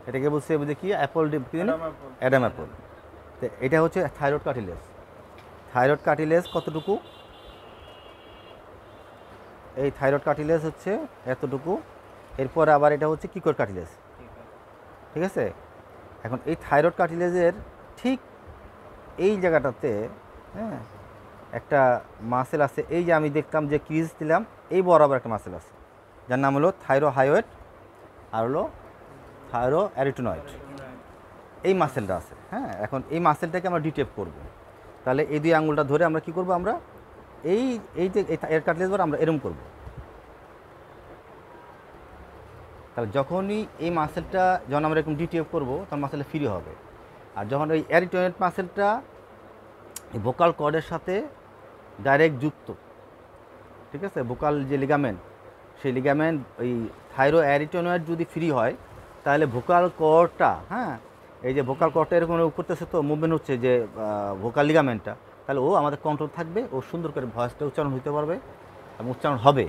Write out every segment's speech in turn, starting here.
এটাকে বলছে বুঝে কি অ্যাপল কি জানি অ্যাডাম অ্যাপল। তো এটা হচ্ছে থাইরয়েড কার্টিলেজ। থাইরয়েড কার্টিলেজ কতটুকু? এই থাইরয়েড কার্টিলেজ হচ্ছে এতটুকু। এরপর আবার এটা হচ্ছে কিকোর কার্টিলেজ, ঠিক আছে। এখন এই থাইরয়েড কার্টিলেজের ঠিক এই জায়গাটাতে, হ্যাঁ, একটা মাসেল আছে। এই যে আমি দেখলাম যে ক্রিজ দিলাম, এই বরাবর একটা মাসেল আছে যার নাম হলো থাইরোহাইয়েড আর হলো থাইরো অ্যারিটোনয়েড। এই মাসেলটা আছে, হ্যাঁ। এখন এই মাসেলটাকে আমরা ডিটেপ করব। তাহলে এই দুই আঙুলটা ধরে আমরা কি করব, আমরা এই এই যে এর কাটলেজ বার আমরা এরম করব। তাহলে যখনই এই মাসেলটা যখন আমরা এরকম ডিটেপ করব তখন মাসেলটা ফ্রি হবে। আর যখন ওই অ্যারিটোনয়েড মাসেলটা এই ভোকাল কর্ডের সাথে ডাইরেক্ট যুক্ত, ঠিক আছে, ভোকাল যে লিগামেন্ট, সেই লিগামেন্ট ওই থাইরো অ্যারিটোনয়েড যদি ফ্রি হয় তাহলে ভোকাল কর্ডটা, হ্যাঁ, এই যে ভোকাল কর্ডটা এরকম করতেছে তো মুভমেন্ট হচ্ছে যে ভোকাল লিগামেন্টটা, তাহলে ও আমাদের কন্ট্রোল থাকবে, ও সুন্দর করে ভয়েসটা উচ্চারণ হতে পারবে এবং উচ্চারণ হবে।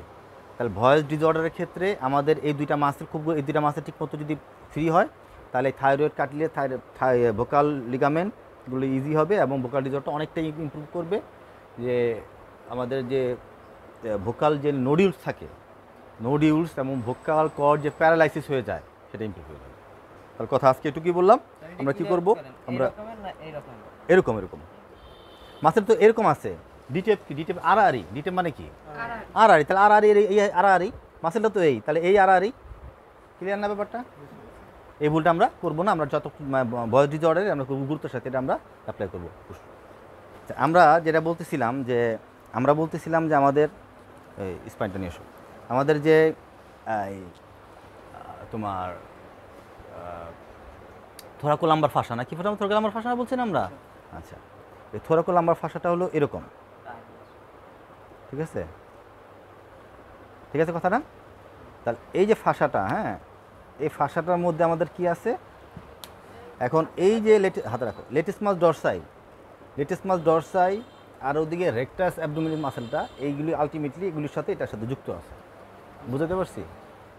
তাহলে ভয়েস ডিসঅর্ডারের ক্ষেত্রে আমাদের এই দুইটা মাসেল ঠিক মতো যদি ফ্রি হয় তাহলে থাইরয়েড কাটলে ভোকাল লিগামেন্টগুলো ইজি হবে এবং ভোকাল ডিসঅর্ডারটা অনেকটাই ইমপ্রুভ করবে। যে আমাদের যে ভোকাল যে নোডিউলস থাকে, নোডিউলস এবং ভোকাল কর্ড যে প্যারালাইসিস হয়ে যায় সেটা ইমপ্রুভ হয়ে যাবে। তার কথা আজকে এটুকুই বললাম। আমরা কি করব, আমরা এরকম এরকম মাসেল তো এরকম আছে। ডিটেপ কি? ডিটেপ আড়াআড়ি। ডিটেপ মানে কি? আড়াআড়ি। তাহলে আড়াআড়ি, এই আড়াআড়ি মাসেলটা তো এই, তাহলে এই আড়াআড়ি। ক্লিয়ার না ব্যাপারটা? এই ভুলটা আমরা করবো না। আমরা যত ভয়েস ডিসঅর্ডারে আমরা গুরুত্বের সাথে এটা আমরা অ্যাপ্লাই করবো। আমরা যেটা বলতেছিলাম যে আমাদের এই স্পাইনটা নিয়ে এসো। আমাদের যে তোমার থোরাকোলাম্বার ফাঁসা না কি ফাঁসা, থোরাকোলাম্বার ফাঁসা বলছেন আমরা। আচ্ছা, এই থোরাকোলাম্বার ফাঁসাটা হলো এরকম, ঠিক আছে, ঠিক আছে কথাটা। তাহলে এই যে ফাঁসাটা, হ্যাঁ, এই ফাঁসাটার মধ্যে আমাদের কি আছে এখন? এই যে হাতে রাখো, লেটিসমাস ডরসাই আর ওদিকে রেকটাস অ্যাবডোমিনাল মাসেলটা, এইগুলি আলটিমেটলি এগুলির সাথে এটার সাথে যুক্ত আছে। বুঝতে পারছি?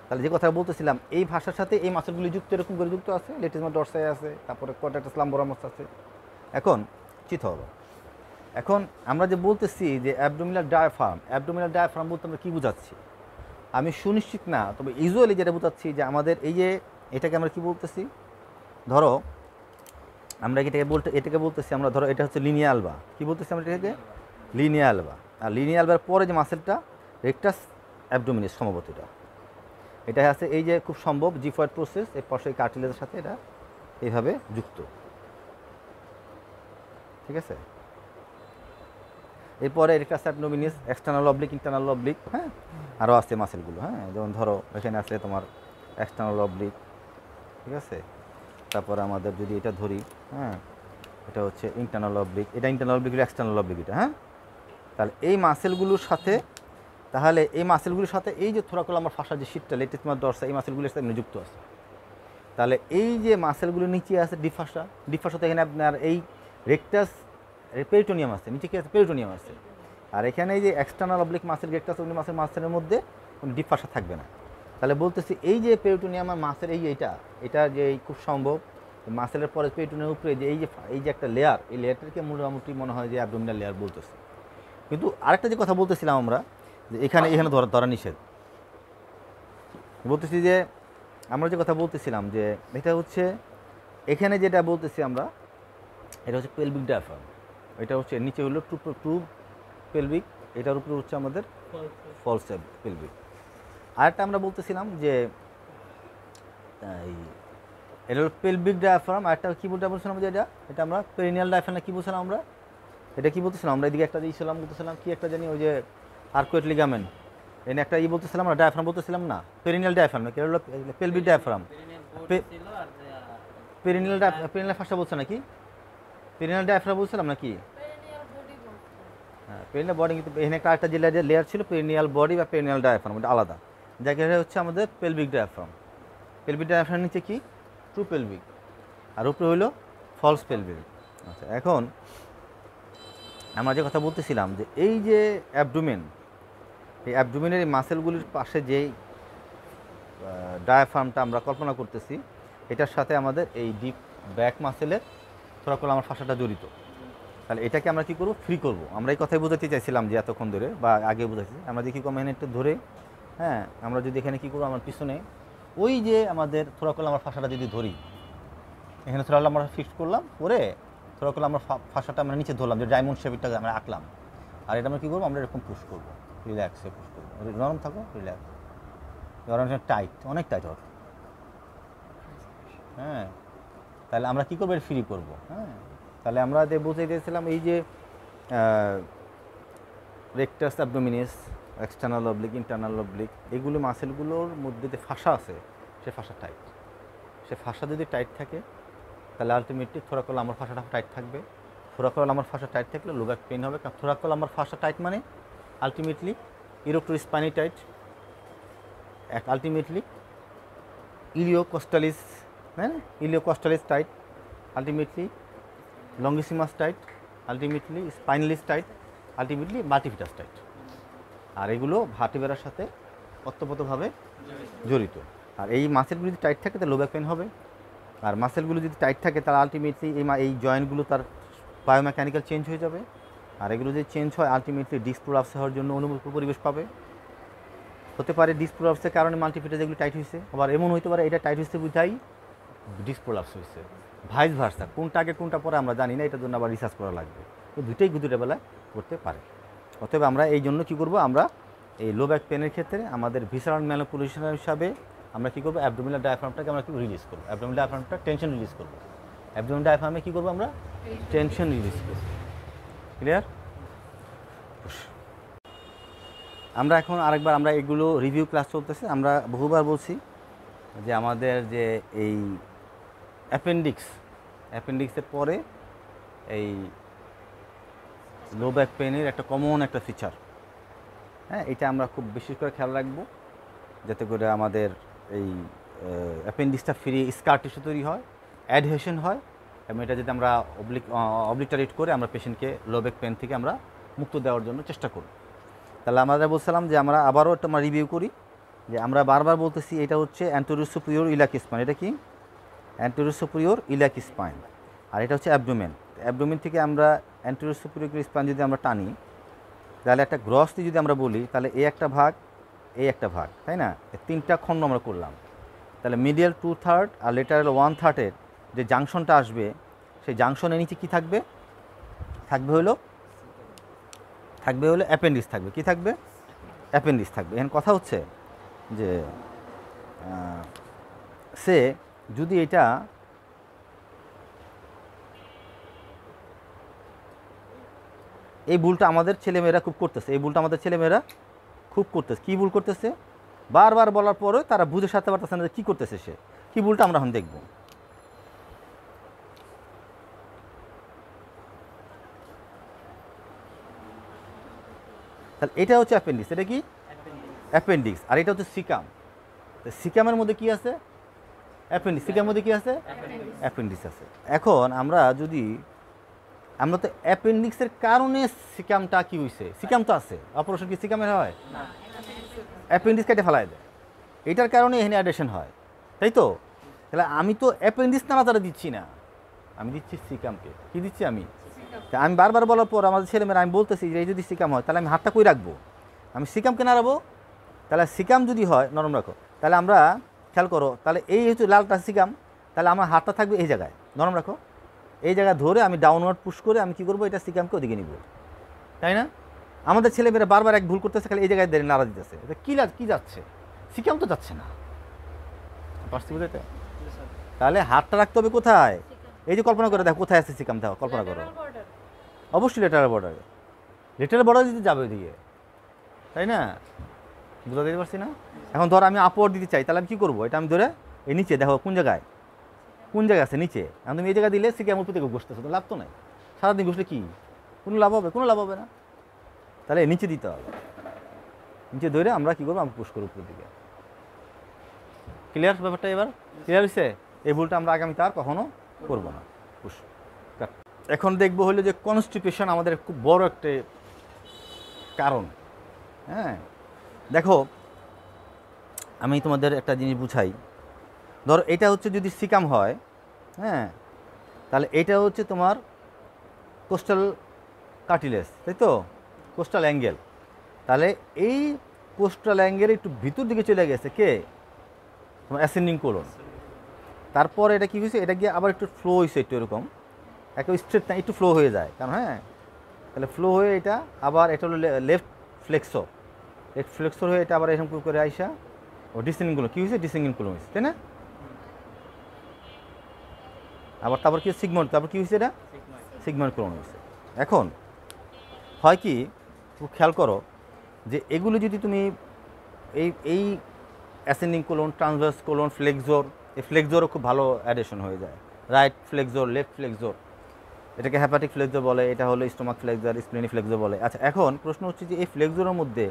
তাহলে যে কথা বলতেছিলাম, এই ভাষার সাথে এই মাসেলগুলি যুক্ত, এরকম করে যুক্ত আছে। লেটিসমাস ডরসাই আছে, তারপরে কোয়াড্রাটাস লাম্বোরামাস আছে। এখন চিন্তা হলো, এখন আমরা যে বলতেছি যে অ্যাবডোমিনাল ডায়াফ্রাম বলতে আমরা কী বোঝাচ্ছি আমি সুনিশ্চিত না, তবে ইউজুয়ালি যেটা বোঝাচ্ছি যে আমাদের এই যে এটাকে আমরা কি বলতেছি, ধরো আমরা এটাকে বলতেছি আমরা, ধরো এটা হচ্ছে লিনিয়া আলবা। কী বলতেছি আমরা এটাকে? লিনিয়া আলবা। আর লিনিয়া আলবার পরে যে মাসেলটা রেকটাস অ্যাবডোমিনাস, সম্ভবত এটা আছে এই যে খুব সম্ভব জিফয়েড প্রসেস, এই পাশে কার্টিলেজের সাথে এটা এইভাবে যুক্ত, ঠিক আছে। এরপরে rectus abdominis, external oblique, internal oblique, হ্যাঁ, আরও আছে মাসেলগুলো, হ্যাঁ, যেমন ধরো এখানে আছে তোমার এক্সটার্নাল অবলিক, ঠিক আছে। তারপরে আমাদের যদি এটা ধরি, হ্যাঁ, এটা হচ্ছে ইন্টারনাল অবলিক, এটা ইন্টারনাল অবলিক, এক্সটার্নাল অবলিক, এটা, হ্যাঁ। তাহলে এই মাসেলগুলোর সাথে এই যে থোরাকোলাম্বার ফাঁসা যে শীটটা লেটিসমাস ডরসাই, এই মাসেলগুলোর সাথে যুক্ত আছে। তাহলে এই যে মাসেলগুলো নিচে আছে ডিফাসা তো এখানে আপনার এই রেকটাস পেরিটোনিয়াম আছে, নিচে কি আছে? পেরিটোনিয়াম আছে। আর এখানে এই যে external oblique muscle, rectus oblique মাসেলের মধ্যে কোনো ডিফাসা থাকবে না। তাহলে বলতেছি এই যে পেরিটোনিয়াম আর মাসেল, এটা যে খুব সম্ভব মাসেলের পরে পেরিটোনিয়ামের উপরে যে এই যে একটা লেয়ার, এই লেয়ারটাকে মোটামুটি মনে হয় যে অ্যাবডোমিনাল লেয়ার বলতেছে। কিন্তু আরেকটা যে কথা বলতেছিলাম আমরা, যে এখানে ধরা নিষেধ। বলতেছি যে আমরা যে কথা বলতেছিলাম যে এটা হচ্ছে এখানে যেটা বলতেছি আমরা, এটা হচ্ছে পেলভিক ডায়াফ্রাম। এটা হচ্ছে নিচে হলো ট্রু পেলভিক, এটার উপরে হচ্ছে আমাদের ফলস পেলভিক। আরেকটা আমরা বলতেছিলাম যে এটা হলো পেলভিক ডায়াফ্রাম। আরেকটা কী বলছিলাম যে এটা আমরা পেরিনিয়াল ডায়াফ্রাম না কী বলছিলাম আমরা, এটা কী বলতেছিলাম আমরা? এদিকে একটা বলতেছিলাম কি একটা জানি, ওই যে আর্কুয়েট লিগামেন্ট, এনে একটা বলতেছিলাম আমরা, ডায়াফ্রাম বলতেছিলাম না, পেরিনিয়াল ডায়াফ্রাম না, কি হলো পেলভিক ডায়াফ্রাম। পেরিনিয়াল ফার্স্টটা বলছে নাকি? পেরিনিয়াল ডায়াফ্রাম বলছিলাম নাকি? হ্যাঁ, পেরিনিয়াল বডি, কিন্তু এখানে একটা আরেকটা যে লেয়ার ছিল পেরিনিয়াল বডি বা পেরিনিয়াল ডায়াফ্রাম, ওটা আলাদা। যাকে হচ্ছে আমাদের পেলভিক ডায়াফ্রাম। পেলভিক ডায়াফ্রাম নিচে কি? ট্রু পেলভিক, আর উপরে হইল ফলস পেলভিক। আচ্ছা, এখন আমরা যে কথা বলতেছিলাম যে এই যে অ্যাবডোমেন, এই অ্যাবডোমেনের এই মাসেলগুলির পাশে যেই ডায়াফ্রামটা আমরা কল্পনা করতেছি, এটার সাথে আমাদের এই ডিপ ব্যাক মাসেলের থোরাকোলামার ফাসাটা জড়িত। তাহলে এটাকে আমরা কী করবো, ফ্রি করব। আমরা এই কথাই বোঝাতে চাইছিলাম যে এতক্ষণ ধরে বা আগে বোঝাচ্ছি, আমরা দেখি কম এখানে একটু ধরে, হ্যাঁ, আমরা যদি এখানে কী করবো, আমার পিছনে ওই যে আমাদের থোরাকোলামার ফাসাটা যদি ধরি, এখানে থোরাকোলামার ফিক্সড করলাম, করে থোরাকোলামার ফাসাটা আমরা নিচে ধরলাম, যে ডায়মন্ড শেপটা আমরা আঁকলাম, আর এটা আমরা কী করবো, আমরা এরকম পুশ করবো, রিল্যাক্সে পুশ করবো, নরম থাকো, রিল্যাক্স, নরম টাইট, অনেক টাইট হবে, হ্যাঁ। তাহলে আমরা কী করবো, ফ্রি করবো, হ্যাঁ। তাহলে আমরা বুঝে দিয়েছিলাম এই যে rectus abdominis, external oblique, internal oblique, এগুলো মাসেলগুলোর মধ্যে যে ফাঁসা আছে, সে ফাঁসা টাইট, সে ফাঁসা যদি টাইট থাকে তাহলে আলটিমেটলি থোরাকোলামার ফাঁসাটা টাইট থাকবে। থোরাকোলামার ফাঁসা টাইট থাকলে লো ব্যাক পেইন হবে, কারণ থোরাকোলামার ফাঁসা টাইট মানে ultimately erector spinae tight, ultimately iliocostalis, হ্যাঁ, iliocostalis tight, ultimately longissimus tight, ultimately spinalis tight, ultimately multifidus tight. আর এগুলো ভার্টিব্রার সাথে ওতপ্রোতভাবে জড়িত। আর এই মাসেলগুলো যদি টাইট থাকে তাহলে লো ব্যাক পেইন হবে, আর মাসেলগুলো যদি টাইট থাকে তাহলে আলটিমেটলি এই জয়েন্টগুলো তার বায়োমেকানিক্যাল চেঞ্জ হয়ে যাবে, আর এগুলো যদি চেঞ্জ হয় আলটিমেটলি ডিস্ক প্রলাপস হওয়ার জন্য অনুকূল পরিবেশ পাবে। হতে পারে ডিস্ক প্রলাপসের কারণে মাল্টিফিটাস এগুলো টাইট হয়েছে, আবার এমন হতে পারে এটা টাইট হয়েছে বুঝাই ডিস্ক প্রলাপস হয়েছে, ভাইস ভার্সা, কোনটা আগে কোনটা পরে আমরা জানি না, এটার জন্য আবার রিসার্চ করা লাগবে। তো দুটোই দুটো বেলায় করতে পারে। অতএব আমরা এই জন্য কী করবো, আমরা এই লো ব্যাক পেনের ক্ষেত্রে আমাদের ভিসারাল ম্যানিপুলেশন হিসাবে আমরা কী করবো, অ্যাবডোমিনাল ডায়াফ্রামটাকে আমরা একটু রিলিজ করবো, অ্যাবডোমিনাল ডায়াফ্রামটা টেনশন রিলিজ করবো, অ্যাবডোমিনাল ডায়াফ্রামে কী করবো, আমরা টেনশন রিলিজ করবো। ক্লিয়ার? আমরা এখন আরেকবার আমরা এগুলো রিভিউ ক্লাস চলতেছে, আমরা বহুবার বলছি যে আমাদের যে এই অ্যাপেন্ডিক্সের পরে এই লো ব্যাক পেনের একটা কমন একটা ফিচার, হ্যাঁ, এটা আমরা খুব বিশেষ করে খেয়াল রাখবো, যাতে করে আমাদের এই অ্যাপেন্ডিক্সটা ফ্রি স্কার টিস্যু তৈরি হয়, অ্যাডহেশন হয়, এবং এটা যদি আমরা অবলিটারেট করে আমরা পেশেন্টকে লো ব্যাক পেন থেকে আমরা মুক্ত দেওয়ার জন্য চেষ্টা করি। তাহলে আমরা বলছিলাম যে আমরা আবারও একটা আমরা রিভিউ করি, যে আমরা বারবার বলতেছি এটা হচ্ছে অ্যান্টেরিয়র সুপিরিয়র ইলিয়াক স্পাইন। এটা কি? Anterior superior iliac spine. আর এটা হচ্ছে অ্যাবডোমেন। অ্যাবডোমেন থেকে আমরা অ্যান্টেরিয়র সুপিরিয়র স্পাইন যদি আমরা টানি, তাহলে একটা গ্রসটি যদি আমরা বলি, তাহলে এই একটা ভাগ, এই একটা ভাগ, তাই না, তিনটা খণ্ড আমরা করলাম। তাহলে মিডিয়াল 2/3 আর লেটারাল 1/3 যে জাংশনটা আসবে, সেই জাংশনের নিচে কী থাকবে, থাকবে হলো অ্যাপেন্ডিক্স থাকবে। কি থাকবে? অ্যাপেন্ডিক্স থাকবে। এখানে কথা হচ্ছে যে সে যদি এটা এই ভুলটা আমাদের ছেলেমেয়েরা খুব করতেছে, কী ভুল করতেছে, বারবার বলার পরে তারা বুঝে সারতে পারতেছে না যে কী করতেছে সে, কী ভুলটা আমরা এখন দেখব। তাহলে এটা হচ্ছে অ্যাপেন্ডিক্স। এটা কি? অ্যাপেন্ডিক্স। আর এটা হচ্ছে সিকাম। সিকামের মধ্যে কি আছে? অ্যাপেন্ডিক্স। সিকামের মধ্যে কি আছে? অ্যাপেন্ডিক্স আছে। এখন আমরা তো অ্যাপেন্ডিক্সের কারণে সিকামটা কি হয়েছে, সিকাম তো আছে, অপারেশন কি সিকামের হয়? অ্যাপেন্ডিক্স কেটে ফেলায় দেয়, এটার কারণে এখানে অ্যাডেশন হয়, তাই তো? তাহলে আমি তো অ্যাপেন্ডিক্স নাড়াতাড়া দিচ্ছি না, আমি দিচ্ছি সিকামকে। কি দিচ্ছি আমি? আমি বারবার বলার পর আমাদের ছেলেমেয়েরা, আমি বলতেছি যে এই যদি সিকাম হয় তাহলে আমি হাতটা কই রাখবো, আমি সিকামকে নাড়াবো। তাহলে সিকাম যদি হয়, নরম রাখো, তাহলে আমরা খেয়াল করো, তাহলে এই হচ্ছে লালটা সিকাম, তাহলে আমার হাতটা থাকবে এই জায়গায়, নরম রাখো, এই জায়গায় ধরে আমি ডাউনওয়ার্ড পুশ করে আমি কী করবো, এটা সিকামকে ওদিকে নিব, তাই না? আমাদের ছেলেমেয়েরা বারবার এক ভুল করতেছে, খালি এই জায়গায় দেড় নাড়া দিতেছে, এটা কী যাচ্ছে, সিকাম তো যাচ্ছে না, পারছি বুঝতে? তাহলে হাতটা রাখতে হবে কোথায়? এই যে কল্পনা করে দেখো কোথায় আছে সিকাম, দেখো কল্পনা করো, অবশ্যই লেটারাল বর্ডারে, লেটারাল বর্ডার দিতে যাবে ওইদিকে, তাই না? বুঝা দিতে পারছি না? এখন ধর আমি আপওয়ার্ড দিতে চাই, তাহলে আমি কী করবো, এটা আমি ধরে এই নিচে, দেখো কোন জায়গায় আছে নিচে, এখন তুমি এই জায়গায় দিলে সিকাম উপর থেকে ঘুষতেছো, তো লাভ তো নাই, সারাদিন ঘুষলে কি কোনো লাভ হবে না। তাহলে নিচে দিতে হবে, নিচে ধরে আমরা কী করবো, আমি পুশ করবো উপর দিকে। ক্লিয়ার ব্যাপারটা? এবার ক্লিয়ার হয়েছে? এই ভুলটা আমরা আগামীতে আর কখনো করবো না। পুশ। এখন দেখবো হলো যে কনস্টিপেশন আমাদের খুব বড় একটা কারণ। হ্যাঁ, দেখো আমি তোমাদের একটা জিনিস বুঝাই, ধরো এটা হচ্ছে যদি সিকাম হয়, হ্যাঁ, তাহলে এটা হচ্ছে তোমার কোস্টাল কার্টিলেজ, তাই তো, কোস্টাল অ্যাঙ্গেল। তাহলে এই কোস্টাল অ্যাঙ্গেল একটু ভিতর দিকে চলে গেছে কে, তোমার অ্যাসেন্ডিং কোলন। তারপর এটা কী হয়েছে, এটা গিয়ে আবার একটু ফ্লো হয়েছে, একটু এরকম একটা স্ট্রেট না, একটু ফ্লো হয়ে যায়, কারণ হ্যাঁ, তাহলে ফ্লো হয়ে এটা আবার এটা হলো লেফট ফ্লেক্সর হয়ে এটা আবার এরকম করে আইসা ও ডিসেন্ডিং কোলন কী হয়েছে, ডিসেন্ডিং কোলন হয়েছে, তাই না? আবার তারপর কি সিগময়েড, তারপর কী হয়েছে, এটা সিগময়েড কোলন হয়েছে। এখন হয় কি, খুব খেয়াল করো যে এগুলো যদি তুমি এই এই ascending colon, transverse colon, flexor, এই ফ্লেক্সরও খুব ভালো অ্যাডেশন হয়ে যায়, রাইট ফ্লেক্সর, লেফট ফ্লেক্সর, এটাকে হ্যাপাটিক ফ্লেক্সর বলে, এটা হলো স্টোমাক ফ্লেক্সর, স্প্লেনিক ফ্লেক্সর বলে। আচ্ছা, এখন প্রশ্ন হচ্ছে যে এই ফ্লেক্সরের মধ্যে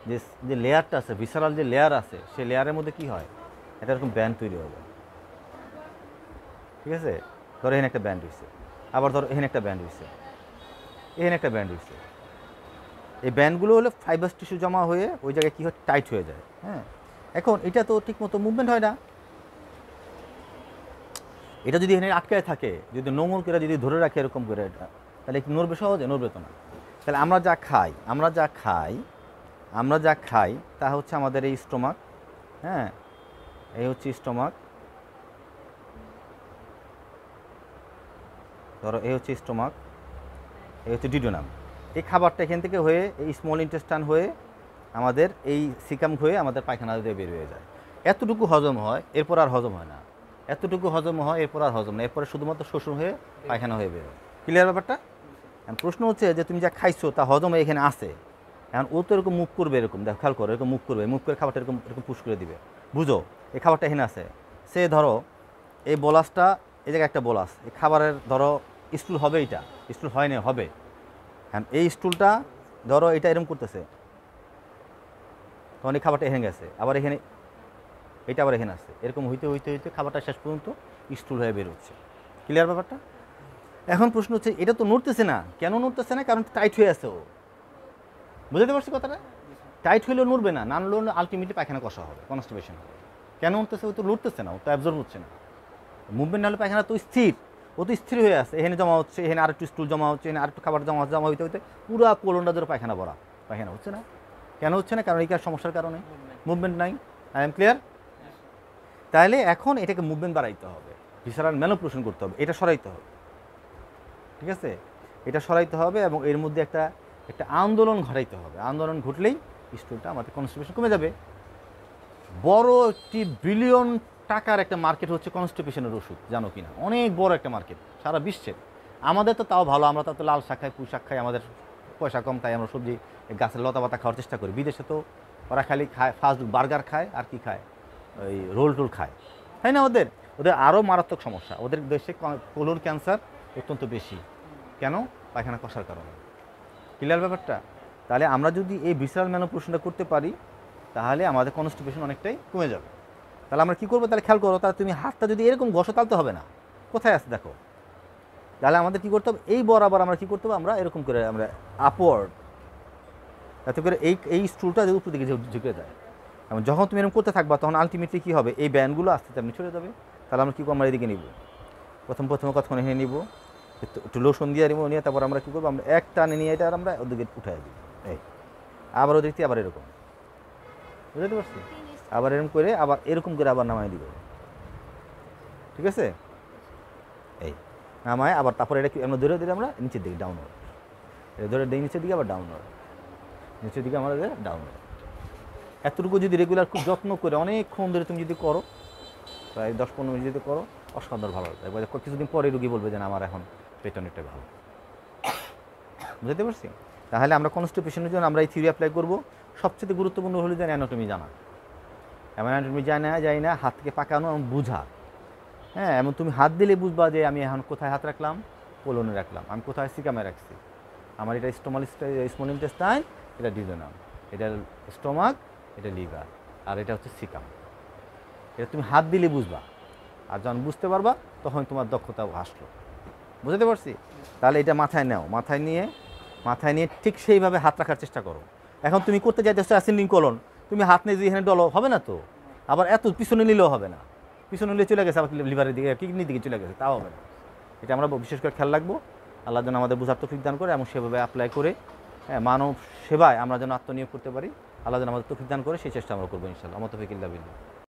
যে যে লেয়ারটা আছে, ভিসারাল যে লেয়ার আছে, সেই লেয়ারের মধ্যে কী হয়, এটা এরকম ব্যান্ড তৈরি হয়ে যায়, ঠিক আছে? ধরো এখানে একটা ব্যান্ড হয়েছে, আবার ধরো এখানে একটা ব্যান্ড হয়েছে, এখানে একটা ব্যান্ড হয়েছে। এই ব্যান্ডগুলো হলে ফাইবার টিস্যু জমা হয়ে ওই জায়গায় কী হয়, টাইট হয়ে যায়, হ্যাঁ। এখন এটা তো ঠিক মতো মুভমেন্ট হয় না, এটা যদি এখানে আটকায় থাকে, যদি নোংর করে যদি ধরে রাখে এরকম করে, এটা তাহলে কি নড়বে সহজে? নড়বে তো না। তাহলে আমরা যা খাই তা হচ্ছে আমাদের এই স্টোমাক, হ্যাঁ, এই হচ্ছে স্টোমাক, ধরো এই হচ্ছে স্টোমাক, এই হচ্ছে ডিডোনাম। এই খাবারটা এখান থেকে হয়ে এই স্মল ইন্টেস্টাইন হয়ে আমাদের এই সিকাম হয়ে আমাদের পায়খানা দিয়ে বের হয়ে যায়। এতটুকু হজম হয়, এরপর আর হজম হয় না, এতটুকু হজম হয়, এরপর আর হজম না, এরপরে শুধুমাত্র শোষণ হয়ে পায়খানা হয়ে বেরোয়। ক্লিয়ার ব্যাপারটা? এখন প্রশ্ন হচ্ছে যে তুমি যা খাইছো তা হজম হয়ে এখানে আসে, এখন ও তো এরকম মুখ করবে, এরকম দেখো, খেয়াল করো, এরকম মুখ করবে, মুখ করে খাবারটা এরকম এরকম পুশ করে দিবে, বুঝো এই খাবারটা এখানে আছে। সে ধরো এই বোলাসটা, এই জায়গায় একটা বোলাস, এই খাবারের ধরো স্টুল হবে, এইটা স্টুল হয় না, হবে। হ্যাঁ, এই স্টুলটা ধরো এটা এরকম করতেছে, তখন এই খাবারটা এখানে গেছে, আবার এখানে এটা আবার এখানে আসছে, এরকম হইতে হইতে হইতে খাবারটা শেষ পর্যন্ত স্টুল হয়ে বেরোচ্ছে। ক্লিয়ার ব্যাপারটা? এখন প্রশ্ন হচ্ছে এটা তো নড়তেছে না, কেন নড়তেছে না? কারণ টাইট হয়ে আছে ও, বুঝতে পারছি কথাটা? টাইট হইলেও নড়বে না, না নড়লে আলটিমেটলি পায়খানা কষা হবে, কনস্টিপেশন হবে। কেন নড়তেছে? ও তো লড়তেছে না, ও তো অ্যাবজর্ব হচ্ছে না। মুভমেন্ট না হলে পায়খানা তো স্থির, ও তো স্থির হয়ে আছে, এখানে জমা হচ্ছে, এখানে আরেকটু স্টুল জমা হচ্ছে, এখানে আরেকটু খাবার জমা হইতে হইতে পুরো কোলনটা ধরে পায়খানা ভরা, পায়খানা হচ্ছে না। কেন হচ্ছে না? কারণ এই সমস্যার কারণে মুভমেন্ট নাই। I am clear? তাহলে এখন এটাকে মুভমেন্ট বাড়াইতে হবে, ভিসারাল ম্যানিপুলেশন করতে হবে, এটা সরাইতে হবে, ঠিক আছে? এটা সরাইতে হবে এবং এর মধ্যে একটা আন্দোলন ঘটাইতে হবে। আন্দোলন ঘটলেই স্টুলটা আমাদের কনস্টিপেশন কমে যাবে। বড় একটি বিলিয়ন টাকার একটা মার্কেট হচ্ছে কনস্টিপেশনের ওষুধ, জানো কি না? অনেক বড় একটা মার্কেট সারা বিশ্বের। আমাদের তো তাও ভালো, আমরা তো লাল শাক খাই, পুঁই শাক খাই, আমাদের পয়সা কম, তাই আমরা সবজি গাছের লতা পাতা খাওয়ার চেষ্টা করি। বিদেশে তো ওরা খালি খায় ফাস্ট বার্গার খায়, আর কি খায়, ওই রোল টোল খায়, তাই না? ওদের আরও মারাত্মক সমস্যা, ওদের দেশে কোলন ক্যান্সার অত্যন্ত বেশি। কেন? পায়খানা কষার কারণে। ক্লিয়ার ব্যাপারটা? তাহলে আমরা যদি এই ভিসারাল ম্যানিপুলেশনটা করতে পারি তাহলে আমাদের কনস্টিপেশন অনেকটাই কমে যাবে। তাহলে আমরা কী করবো? তাহলে খেয়াল করো, তাহলে তুমি হাতটা যদি এরকম ঘষো তালতে হবে না, কোথায় আছে দেখো। তাহলে আমাদের কী করতে হবে? এই বরাবর আমরা কী করতে হবে? আমরা এরকম করে আমরা আপওয়ার্ড, যাতে করে এই স্টুলটা উপর দিকে ঝুঁকে যায়। এবং যখন তুমি এরকম করতে থাকবা তখন আলটিমেটলি কী হবে? এই ব্যান্ডগুলো আস্তে আস্তে আপনি ছড়ে যাবে। তাহলে আমরা কী করবো? আমরা এদিকে নিব, প্রথমে কতক্ষণ এখানে নিব, একটু লোশন দিয়ে নিব, নিয়ে তারপর আমরা কী করবো? আমরা এক টানে নিয়ে এটা আমরা ওদিকে উঠাই দিব, এই আবার ওদিক দিয়ে আবার এরকম, বুঝতে পারছি? আবার এরকম করে আবার এরকম করে আবার নামাই দিব, ঠিক আছে? এই নামায় আবার তারপরে এটা আমরা ধরে আমরা নিচের দিকে ডাউনওয়ার্ড, এটা ধরে দিই নিচের দিকে, আবার ডাউনওয়ার্ড, নিচের দিকে আমাদের ডাউনওয়ার্ড। এতটুকু যদি রেগুলার খুব যত্ন করে অনেকক্ষণ ধরে তুমি যদি করো, প্রায় 10-15 মিনিট যদি করো, অসাধারণ ভালো হবে। একবার কিছুদিন পরে রুগী বলবে যে না আমার এখন পেট অনেকটাই ভালো, বুঝতে পারছি? তাহলে আমরা কনস্টিপেশনের জন্য আমরা এই থিওরি অ্যাপ্লাই করবো। সবচেয়ে গুরুত্বপূর্ণ হলো যে অ্যানাটমি জানা। অ্যানাটমি যাই না হাত থেকে পাকানো এবং বুঝা, হ্যাঁ। এবং তুমি হাত দিলে বুঝবা যে আমি এখন কোথায় হাত রাখলাম, কোলনে রাখলাম, আমি কোথায় সিকামে রাখছি, আমার এটা স্মল ইন্টেস্টাইন, এটা ডিউডেনাম, এটা স্টোমাক, এটা লিভার, আর এটা হচ্ছে সিকাম। এটা তুমি হাত দিলে বুঝবা, আর যখন বুঝতে পারবা তখন তোমার দক্ষতা আসলো, বুঝতে পারছি? তাহলে এটা মাথায় নাও, মাথায় নিয়ে ঠিক সেইভাবে হাত রাখার চেষ্টা করো। এখন তুমি করতে চাইতেছো অ্যাসেন্ডিং কোলন, তুমি হাত নিয়ে যদি এখানে ডলো, হবে না তো। আবার এত পিছনে নিলেও হবে না, পিছনে নিয়ে চলে গেছে, আবার লিভারের দিকে কিডনির দিকে চলে গেছে, তাও হবে না। এটা আমরা বিশেষ করে খেয়াল রাখবো। আল্লাহ যেন আমাদের বুঝার তৌফিক দান করে এবং সেভাবে অ্যাপ্লাই করে মানব সেবায় আমরা যেন আত্মনিয়োগ করতে পারি। আল্লাহ যেন আমাদের তৌফিক দান করে সেই চেষ্টা আমরা করবো ইনশাআল্লাহ। আমা তৌফিক ইল্লা বিল্লাহ।